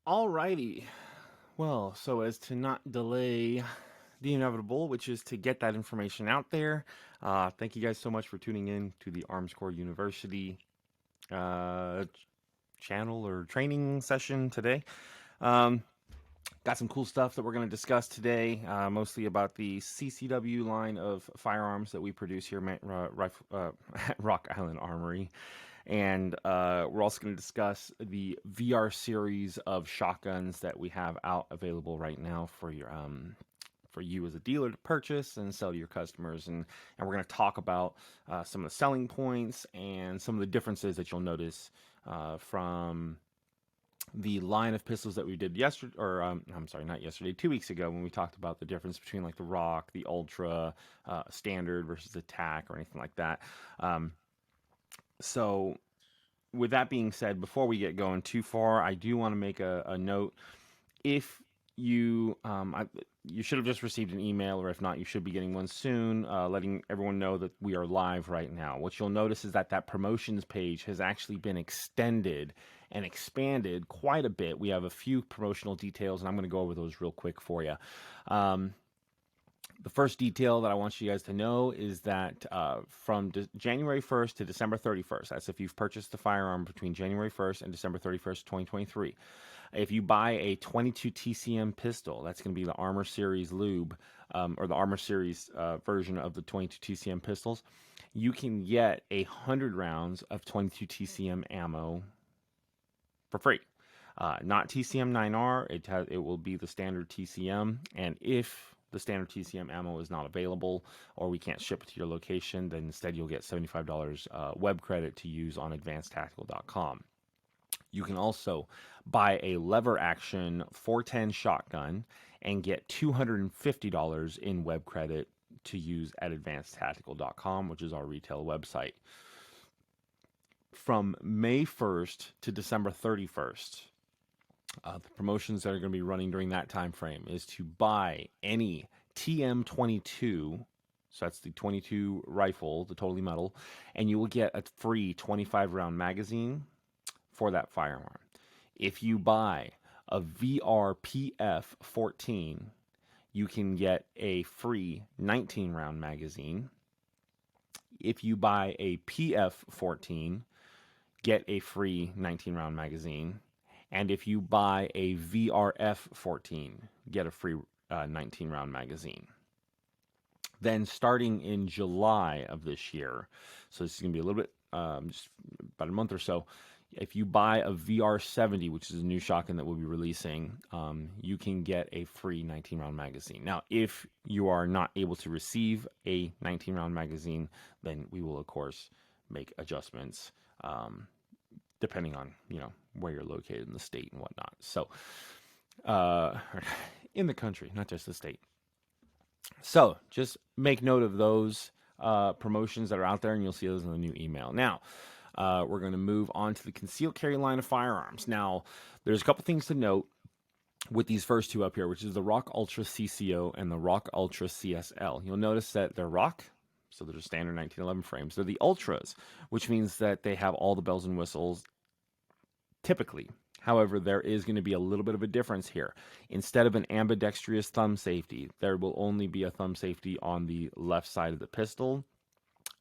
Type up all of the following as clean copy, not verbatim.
Alrighty. Well, so as to not delay the inevitable, which is to get that information out there, thank you guys so much for tuning in to the Armscor University uh, channel or training session today. Um, got some cool stuff that we're going to discuss today, mostly about the CCW line of firearms that we produce here at Rock Island Armory. And we're also going to discuss the VR series of shotguns that we have out available right now for you as a dealer to purchase and sell to your customers. And we're going to talk about some of the selling points and some of the differences that you'll notice from the line of pistols that we did yesterday, or I'm sorry, not yesterday, 2 weeks ago, when we talked about the difference between like the Rock, the Ultra, Standard versus Attack, or anything like that. So, with that being said, before we get going too far, I do want to make a note. If you should have just received an email, or if not, you should be getting one soon, letting everyone know that we are live right now. What you'll notice is that promotions page has actually been extended and expanded quite a bit. We have a few promotional details, and I'm going to go over those real quick for you. The first detail that I want you guys to know is that from January 1st to December 31st, that's if you've purchased the firearm between January 1st and December 31st, 2023. If you buy a 22 TCM pistol, that's going to be the Armor Series lube, or the Armor Series version of the 22 TCM pistols, you can get 100 rounds of 22 TCM ammo for free. Not TCM 9R, it will be the standard TCM, and if the standard TCM ammo is not available or we can't ship it to your location, then instead you'll get $75 web credit to use on advancedtactical.com. You can also buy a lever action 410 shotgun and get $250 in web credit to use at advancedtactical.com, which is our retail website. From May 1st to December 31st, the promotions that are going to be running during that time frame is to buy any TM22, so that's the 22 rifle, the totally metal, and you will get a free 25 round magazine for that firearm. If you buy a VRPF 14, you can get a free 19 round magazine. If you buy a PF 14, get a free 19 round magazine. And if you buy a VRF 14, get a free 19 round magazine. Then starting in July of this year, so this is going to be a little bit, just about a month or so, if you buy a VR70, which is a new shotgun that we'll be releasing, you can get a free 19 round magazine. Now, if you are not able to receive a 19 round magazine, then we will, of course, make adjustments depending on, where you're located in the state and whatnot. So, in the country, not just the state. So, just make note of those promotions that are out there, and you'll see those in the new email. Now, we're going to move on to the concealed carry line of firearms. Now, there's a couple things to note with these first two up here, which is the Rock Ultra CCO and the Rock Ultra CSL. You'll notice that they're Rock, so they're standard 1911 frames. They're the Ultras, which means that they have all the bells and whistles typically. However, there is going to be a little bit of a difference here. Instead of an ambidextrous thumb safety, there will only be a thumb safety on the left side of the pistol.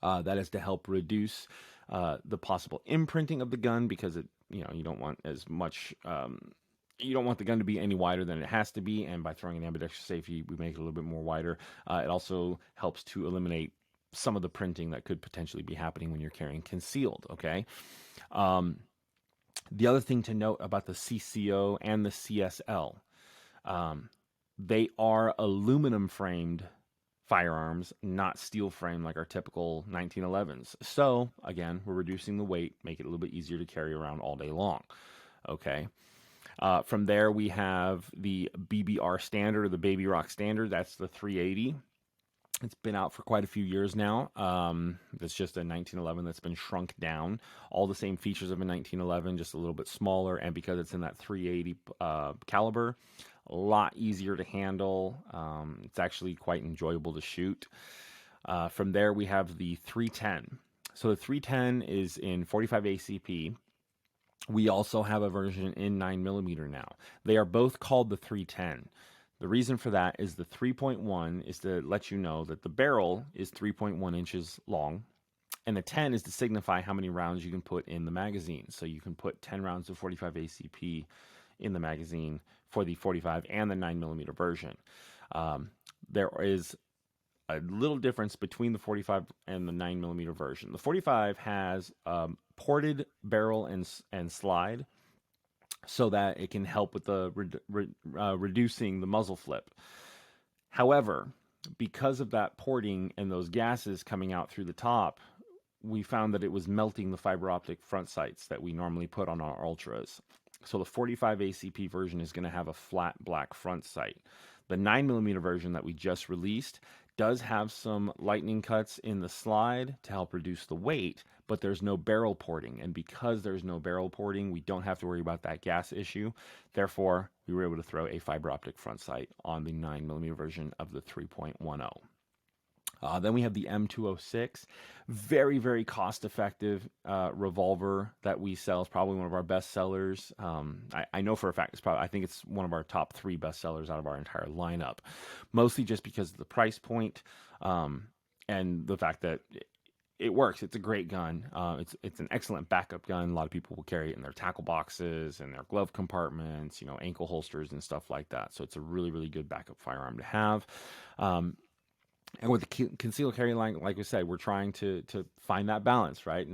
That is to help reduce the possible imprinting of the gun, because you don't want as much. You don't want the gun to be any wider than it has to be, and by throwing an ambidextrous safety, we make it a little bit more wider. It also helps to eliminate some of the printing that could potentially be happening when you're carrying concealed. Okay. The other thing to note about the CCO and the CSL, they are aluminum framed firearms, not steel framed like our typical 1911s. So again, we're reducing the weight, make it a little bit easier to carry around all day long. Okay. From there, we have the BBR standard, or the Baby Rock standard. That's the 380. It's been out for quite a few years now. It's just a 1911 that's been shrunk down. All the same features of a 1911, just a little bit smaller. And because it's in that 380 caliber, a lot easier to handle. It's actually quite enjoyable to shoot. From there, we have the 310. So the 310 is in 45 ACP. We also have a version in 9mm now. They are both called the 310. The reason for that is the 3.1 is to let you know that the barrel is 3.1 inches long, and the 10 is to signify how many rounds you can put in the magazine. So you can put 10 rounds of 45 ACP in the magazine for the 45 and the 9mm version. There is a little difference between the 45 and the 9mm version. The 45 has ported barrel and slide so that it can help with the reducing the muzzle flip. However, because of that porting and those gases coming out through the top, we found that it was melting the fiber optic front sights that we normally put on our Ultras. So the 45 ACP version is going to have a flat black front sight. The 9mm version that we just released does have some lightning cuts in the slide to help reduce the weight, but there's no barrel porting. And because there's no barrel porting, we don't have to worry about that gas issue. Therefore, we were able to throw a fiber optic front sight on the 9mm version of the 3.10. Then we have the M206, very, very cost-effective revolver that we sell. It's probably one of our best sellers. I know for a fact I think it's one of our top 3 best sellers out of our entire lineup, mostly just because of the price point and the fact that it works. It's a great gun. It's an excellent backup gun. A lot of people will carry it in their tackle boxes and their glove compartments, ankle holsters and stuff like that. So it's a really, really good backup firearm to have. And with the concealed carry line, like we said, we're trying to find that balance, right?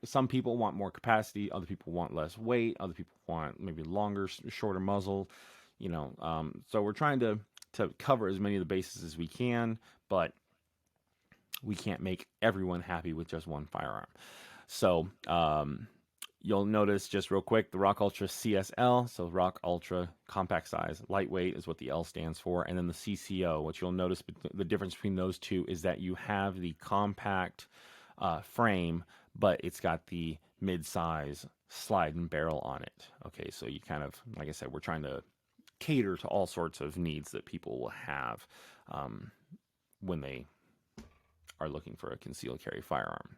Some people want more capacity, other people want less weight, other people want maybe longer, shorter muzzle, So we're trying to cover as many of the bases as we can, but we can't make everyone happy with just one firearm. So you'll notice just real quick, the Rock Ultra CSL, so Rock Ultra compact size, lightweight is what the L stands for, and then the CCO, which you'll notice the difference between those two is that you have the compact frame, but it's got the mid-size slide and barrel on it. Okay, so you kind of, like I said, we're trying to cater to all sorts of needs that people will have when they are looking for a concealed carry firearm.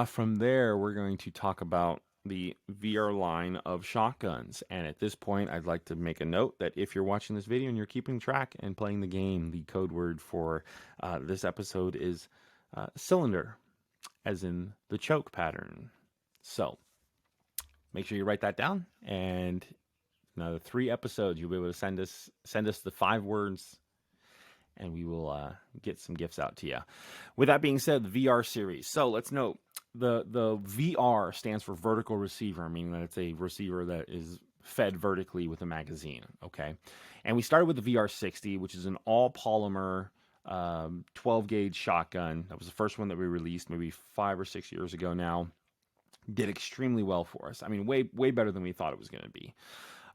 From there, we're going to talk about the VR line of shotguns. And at this point, I'd like to make a note that if you're watching this video and you're keeping track and playing the game, the code word for this episode is cylinder, as in the choke pattern. So make sure you write that down. And another 3 episodes, you'll be able to send us the 5 words, and we will get some gifts out to you. With that being said, the VR series. So let's note the VR stands for vertical receiver, meaning that it's a receiver that is fed vertically with a magazine. Okay, and we started with the VR 60, which is an all polymer 12 gauge shotgun. That was the first one that we released maybe 5 or 6 years ago now. Did extremely well for us. I mean, way better than we thought it was going to be.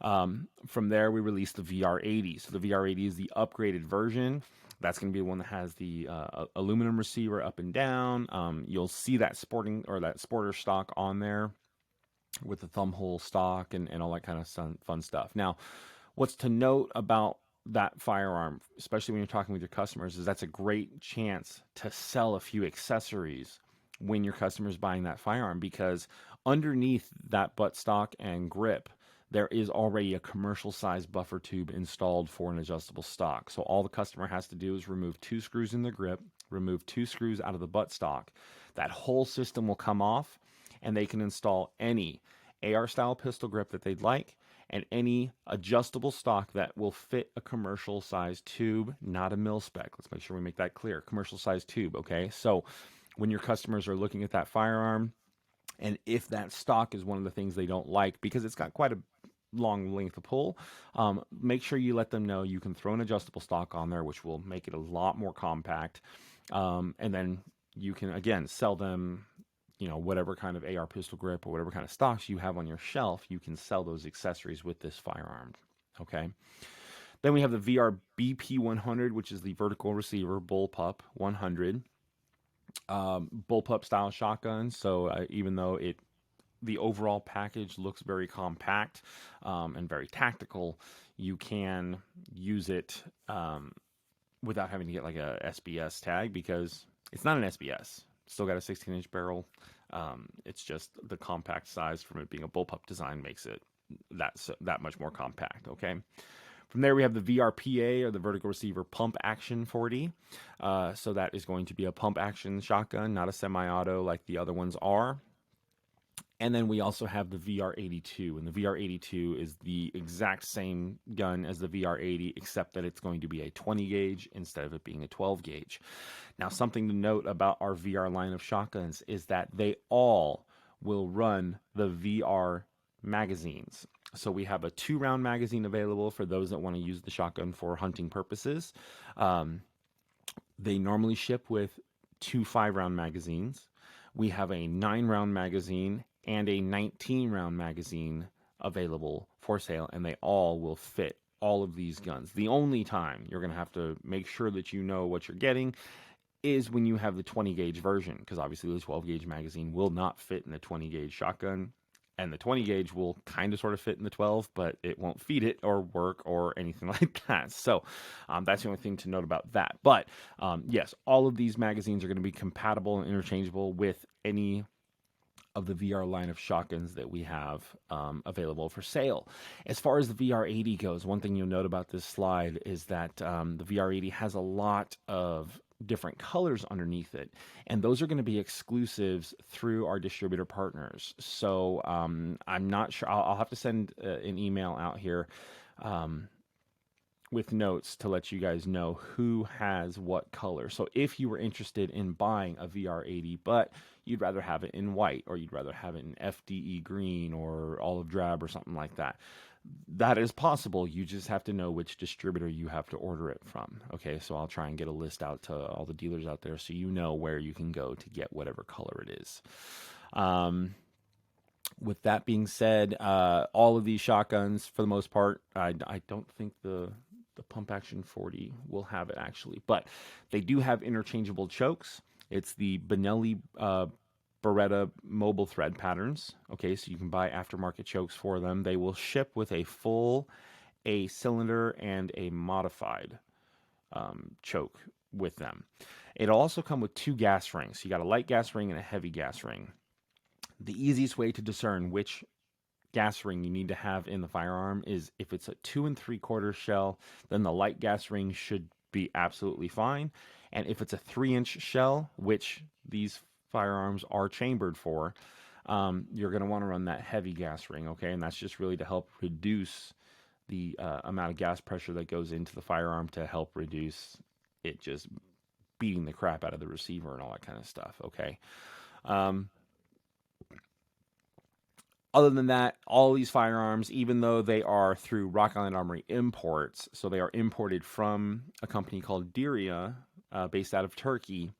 From there, we released the VR 80. So the VR 80 is the upgraded version. That's going to be the one that has the aluminum receiver up and down. You'll see that sporter stock on there with the thumb hole stock and all that kind of fun stuff. Now, what's to note about that firearm, especially when you're talking with your customers, is that's a great chance to sell a few accessories when your customer's buying that firearm, because underneath that buttstock and grip, there is already a commercial size buffer tube installed for an adjustable stock. So all the customer has to do is remove 2 screws in the grip, remove 2 screws out of the buttstock. That whole system will come off, and they can install any AR style pistol grip that they'd like and any adjustable stock that will fit a commercial size tube, not a mil spec. Let's make sure we make that clear. Commercial size tube, okay? So when your customers are looking at that firearm, and if that stock is one of the things they don't like because it's got quite a long length of pull, make sure you let them know you can throw an adjustable stock on there, which will make it a lot more compact. And then you can, again, sell them, whatever kind of AR pistol grip or whatever kind of stocks you have on your shelf, you can sell those accessories with this firearm. Okay. Then we have the VR BP 100, which is the vertical receiver bullpup 100. Bullpup style shotgun. So even though the overall package looks very compact and very tactical, you can use it without having to get like a SBS tag, because it's not an SBS. Still got a 16-inch barrel. It's just the compact size from it being a bullpup design makes it that much more compact. Okay. From there, we have the VRPA, or the Vertical Receiver Pump Action 40. So that is going to be a pump action shotgun, not a semi-auto like the other ones are. And then we also have the VR82, and the VR82 is the exact same gun as the VR80, except that it's going to be a 20 gauge instead of it being a 12 gauge. Now, something to note about our VR line of shotguns is that they all will run the VR magazines. So we have a 2-round magazine available for those that want to use the shotgun for hunting purposes. They normally ship with 2 5-round magazines. We have a 9-round magazine and a 19-round magazine available for sale, and they all will fit all of these guns. The only time you're going to have to make sure that you know what you're getting is when you have the 20 gauge version, because obviously the 12 gauge magazine will not fit in the 20 gauge shotgun, and the 20 gauge will kind of sort of fit in the 12, but it won't feed it or work or anything like that. So that's the only thing to note about that. But yes, all of these magazines are going to be compatible and interchangeable with any of the VR line of shotguns that we have available for sale. As far as the VR80 goes, one thing you'll note about this slide is that the VR80 has a lot of different colors underneath it, and those are going to be exclusives through our distributor partners. So I'm not sure. I'll have to send an email out here with notes to let you guys know who has what color. So if you were interested in buying a VR80, but you'd rather have it in white, or you'd rather have it in FDE green or olive drab or something like that, that is possible. You just have to know which distributor you have to order it from. Okay, so I'll try and get a list out to all the dealers out there so you know where you can go to get whatever color it is. With that being said, all of these shotguns, for the most part, I don't think the pump action 40 will have it actually, but they do have interchangeable chokes. It's the Benelli Beretta mobile thread patterns. Okay, so you can buy aftermarket chokes for them. They will ship with a full, a cylinder, and a modified choke with them. It'll also come with 2 gas rings. So you got a light gas ring and a heavy gas ring. The easiest way to discern which gas ring you need to have in the firearm is if it's a 2 3/4 shell, then the light gas ring should be absolutely fine. And if it's a 3-inch shell, which these firearms are chambered for, you're going to want to run that heavy gas ring, okay? And that's just really to help reduce the amount of gas pressure that goes into the firearm, to help reduce it just beating the crap out of the receiver and all that kind of stuff, okay? Other than that, all these firearms, even though they are through Rock Island Armory imports, so they are imported from a company called Diria, based out of Turkey,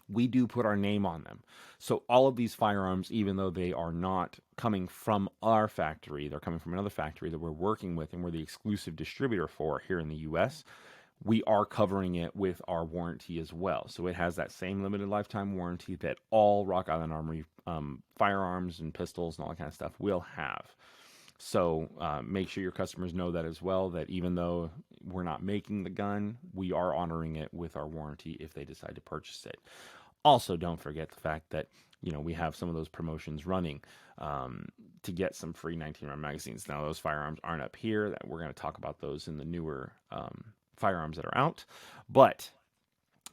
we do put our name on them. So all of these firearms, even though they are not coming from our factory, they're coming from another factory that we're working with and we're the exclusive distributor for here in the U.S., we are covering it with our warranty as well. So it has that same limited lifetime warranty that all Rock Island Armory firearms and pistols and all that kind of stuff will have. So make sure your customers know that as well, that even though we're not making the gun, we are honoring it with our warranty if they decide to purchase it. Also, don't forget the fact that, you know, we have some of those promotions running to get some free 19-round magazines. Now, those firearms aren't up here. That we're going to talk about those in the newer firearms that are out. But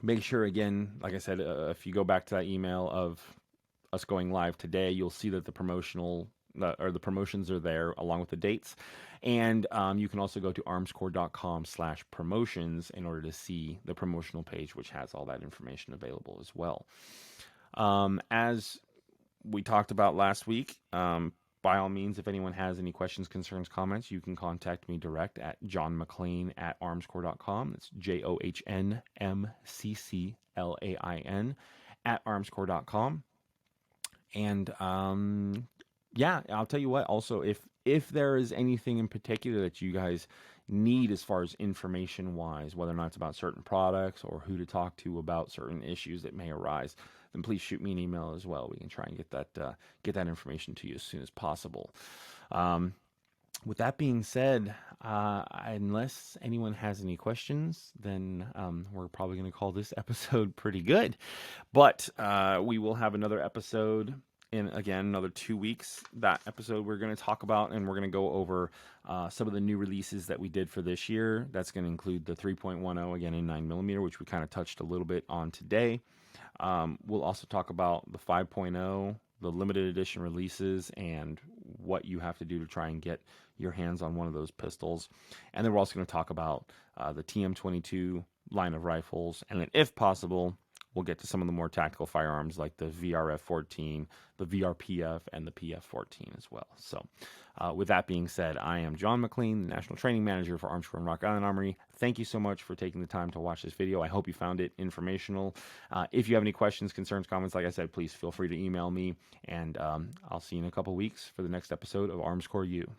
make sure, again, like I said, if you go back to that email of us going live today, you'll see that the promotions are there along with the dates. And you can also go to armscor.com/promotions in order to see the promotional page, which has all that information available as well. As we talked about last week, by all means, if anyone has any questions, concerns, comments, you can contact me direct at johnmcclain@armscor.com. That's JOHNMCCLAIN @armscor.com. And yeah, I'll tell you what, also, if there is anything in particular that you guys need as far as information wise, whether or not it's about certain products or who to talk to about certain issues that may arise, then please shoot me an email as well. We can try and get that information to you as soon as possible. With that being said, unless anyone has any questions, then we're probably going to call this episode pretty good. But we will have another episode in, again, another 2 weeks. That episode we're going to talk about, and we're going to go over some of the new releases that we did for this year. That's going to include the 3.10, again, in 9mm, which we kind of touched a little bit on today. We'll also talk about the 5.0, the limited edition releases, and what you have to do to try and get your hands on one of those pistols. And then we're also going to talk about the TM22 line of rifles, and then if possible, we'll get to some of the more tactical firearms like the VRF-14, the VRPF, and the PF-14 as well. So with that being said, I am John McLean, the National Training Manager for Armscor and Rock Island Armory. Thank you so much for taking the time to watch this video. I hope you found it informational. If you have any questions, concerns, comments, like I said, please feel free to email me, and I'll see you in a couple weeks for the next episode of Armscor U.